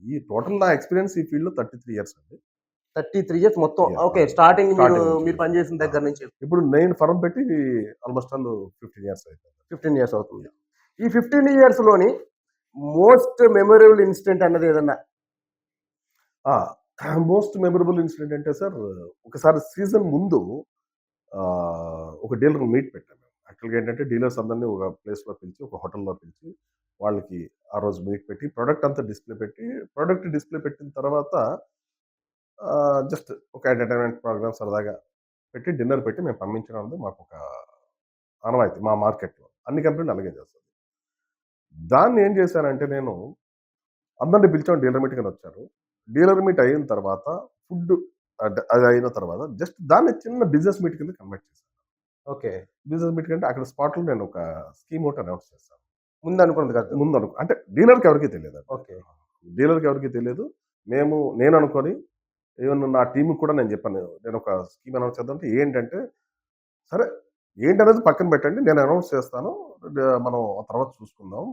ఈ టోటల్ నా ఎక్స్‌పీరియన్స్ ఈ ఫీల్డ్‌లో 33 ఇయర్స్ అండి. 33 ఇయర్స్ మొత్తం. యాహ్! ఓకే. స్టార్టింగ్ స్టార్టింగ్ నుంచి. మీరు పనిచేసిన దగ్గర నుంచి ఇప్పుడు నేను ఫర్మ్ పెట్టి ఆల్‌మోస్ట్ 15 ఇయర్స్ అయిపోయింది. 15 ఇయర్స్ అవుతుంది. ఈ 15 ఇయర్స్‌లోని మోస్ట్ మెమరబుల్ ఇన్సిడెంట్ అన్నది ఏదన్నా? ఆ! మోస్ట్ మెమరబుల్ ఇన్సిడెంట్ అంటే సార్, ఒకసారి సీజన్ ముందు ఒక డీలర్ మీట్ పెట్టాను. యాక్చువల్‌గా ఏంటంటే డీలర్స్ అందరిని ఒక ప్లేస్‌లో పిలిచి, ఒక హోటల్‌లో పిలిచి, వాళ్ళకి ఆ రోజు మీట్ పెట్టి, ప్రొడక్ట్ అంతా డిస్‌ప్లే పెట్టి, ప్రొడక్ట్ డిస్‌ప్లే పెట్టిన తర్వాత జస్ట్ ఒక ఎంటర్‌టైన్‌మెంట్ ప్రోగ్రామ్ సరదాగా పెట్టి, డిన్నర్ పెట్టి మేము పంపించడం అనేది మాకొక ఆనవాయితీ మా మార్కెట్‌లో. అన్ని కంపెనీలు అలాగే చేస్తాయి. దాన్ని ఏం చేశానంటే నేను అందరిని పిలిచాం, డీలర్ మీట్‌కి అని వచ్చారు. డీలర్ మీట్ అయిన తర్వాత ఫుడ్ అంటే అది అయిన తర్వాత జస్ట్ దాన్ని చిన్న బిజినెస్ మీట్ కింద కన్వర్ట్ చేశాను. ఓకే. బిజినెస్ మీట్ కంటే అక్కడ స్పాట్‌లో నేను ఒక స్కీమ్ ఒకటి అనౌన్స్ చేశాను. ముందు అనుకున్నది కాదు. అంటే డీలర్‌కి ఎవరికీ తెలియదు. ఓకే. డీలర్‌కి ఎవరికీ తెలియదు. నేను అనుకోని ఈవెన్ నా టీమ్‌కి కూడా నేను చెప్పాను. నేను ఒక స్కీమ్ అనౌన్స్ చేద్దాం అంటే ఏంటంటే, సరే ఏంటనేది పక్కన పెట్టండి. నేను అనౌన్స్ చేస్తాను. మనం ఆ తర్వాత చూసుకుందాం.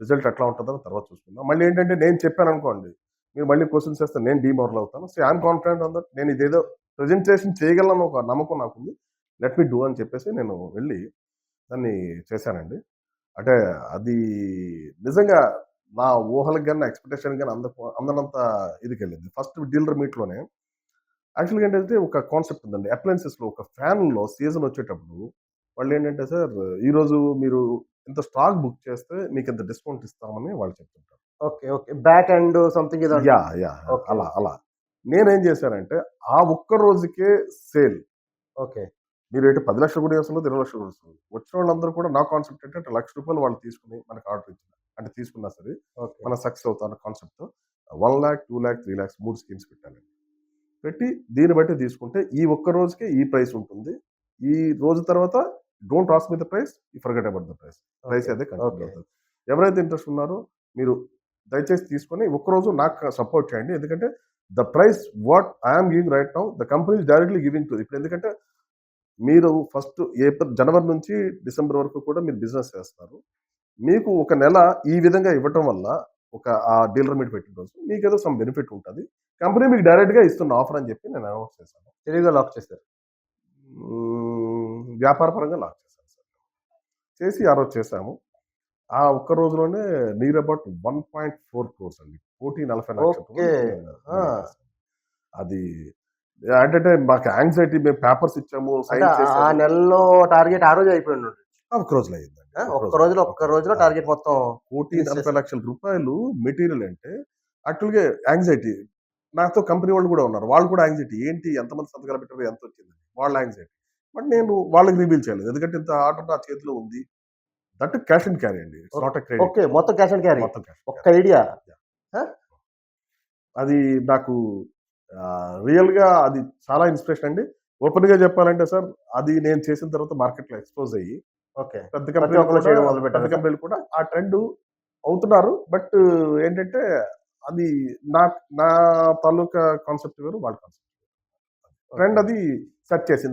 రిజల్ట్ ఎట్లా ఉంటుందో తర్వాత చూసుకుందాం. మళ్ళీ ఏంటంటే నేను చెప్పాననుకోండి, మీరు మళ్ళీ క్వెషన్స్ చేస్తే నేను డీమోరల్ అవుతాను. So, I'm confident on that. నేను ఇదేదో ప్రెజెంటేషన్ చేయగలను ఒక నమ్మకం నాకుంది. లెట్ మీ డూ అని చెప్పేసి నేను వెళ్ళి దాన్ని చేశానండి. అంటే అది నిజంగా నా ఊహలకు గాని, నా ఎక్స్‌పెక్టేషన్ గాని అందనంత ఇదికెళ్ళింది. ఫస్ట్ డీలర్ మీట్‌లోనే యాక్చువల్‌గా ఏంటంటే ఒక కాన్సెప్ట్ ఉందండి. అప్లయెన్సెస్‌లో ఒక ఫ్యాన్‌లో సీజన్ వచ్చేటప్పుడు వాళ్ళేంటంటే సార్, ఈరోజు మీరు ఇంత స్టాక్ బుక్ చేస్తే మీకింత డిస్కౌంట్ ఇస్తామని వాళ్ళు చెప్తుంటారు. Okay. Okay. Back and something ఏదో అంటారు. యాహ్! ఓకే. అలా. నేనేం చేశానంటే ఆ ఒక్క రోజుకే సేల్. ఓకే. మీరేంటి 10,00,000 కూడా చేస్తున్నారు, 20,00,000 కూడా ఇస్తున్నారు. వచ్చిన వాళ్ళందరూ కూడా నా కాన్సెప్ట్ ఏంటంటే ₹1,00,000 వాళ్ళు తీసుకొని మనకు ఆర్డర్ ఇచ్చిన అంటే తీసుకున్నా సరే ఓకే. మనం సక్సెస్ అవుతాం అన్న కాన్సెప్ట్‌తో 1,00,000, 2,00,000, 3,00,000 3 స్కీమ్స్ పెట్టానండి. పెట్టి దీన్ని బట్టి తీసుకుంటే ఈ ఒక్క రోజుకే ఈ ప్రైస్ ఉంటుంది. ఈ రోజు తర్వాత don't ask me the price, you forget about the price. Price అదే కంటిన్యూ ఓకే. అవుతది. ఎవరైతే ఇంట్రెస్ట్ ఉన్నారో మీరు దయచేసి తీసుకొని ఒక్కరోజు నాకు సపోర్ట్ చేయండి. ఎందుకంటే the price what I am giving right now the company is directly giving to. ఇప్పుడు ఎందుకంటే మీరు ఫస్ట్ జనవరి నుంచి డిసెంబర్ వరకు కూడా మీరు బిజినెస్ చేస్తారు. మీకు ఒక నెల ఈ విధంగా ఇవ్వటం వల్ల ఆ డీలర్ మీట్ పెట్టిన రోజు మీకేదో సమ్ బెనిఫిట్ ఉంటది. కంపెనీ మీకు డైరెక్ట్‌గా ఇస్తున్న ఆఫర్ అని చెప్పి నేను అనౌన్స్ చేశాను. తెలివిగా లాక్ చేశారు. వ్యాపార పరంగా లాంచ్ చేశాను సార్. చేసి ఆ రోజు చేశాము. ఆ ఒక్క రోజులోనే నియర్ అబౌట్ 1.4 క్రోర్స్ అండి. 1,40,00,000 ఓకే. ఆ! అది ఏంటంటే మాకు యాంగ్జైటీ, మేము పేపర్స్ ఇచ్చాము, అంటే సైన్ ఆ చేసాము. నెలలో టార్గెట్ ఆ రోజే అయిపోయి ఉండొచ్చు. ఒక్క రోజులో అయిందండి. ఒక్క రోజులో టార్గెట్ మొత్తం 1,40,00,000 రూపాయలు మెటీరియల్ అంటే యాక్చువల్‌గా యాంగ్జైటీ. నాతో కంపెనీ వాళ్ళు కూడా ఉన్నారు. వాళ్ళు కూడా యాంగ్జైటీ. ఏంటి ఎంతమంది సంతకాలు పెట్టారు? ఎంతొచ్చింది? వాళ్ళ యాంగ్జైటీ. బట్ నేను వాళ్ళకి రివీల్ చేయలేదు. ఎందుకంటే ఇంత ఆర్డర్ నా చేతిలో ఉంది. దట్ క్యాష్ అండ్ క్యారీ అండి. It's not a credit. Okay. మొత్తం క్యాష్ అండ్ క్యారీ. మొత్తం క్యాష్. ఒక్క ఐడియా. ఆ! అది నాకు రియల్‌గా అది చాలా ఇన్‌స్పిరేషన్ అండి. ఓపెన్‌గా చెప్పాలంటే సార్, అది నేను చేసిన తర్వాత మార్కెట్‌లో ఎక్స్‌పోజ్ అయ్యి ఓకే. పెద్ద ప్రతి ఒక్కళ్ళు చేయడం మొదలుపెట్టారా సార్? కంపెనీలు కూడా ఆ ట్రెండ్ అవుతున్నారు. బట్ ఏంటంటే అది నా నా తాలూకా కాన్సెప్ట్ వేరు, వాళ్ళ కాన్సెప్ట్. ట్రెండ్ అది సెట్ చేసింది.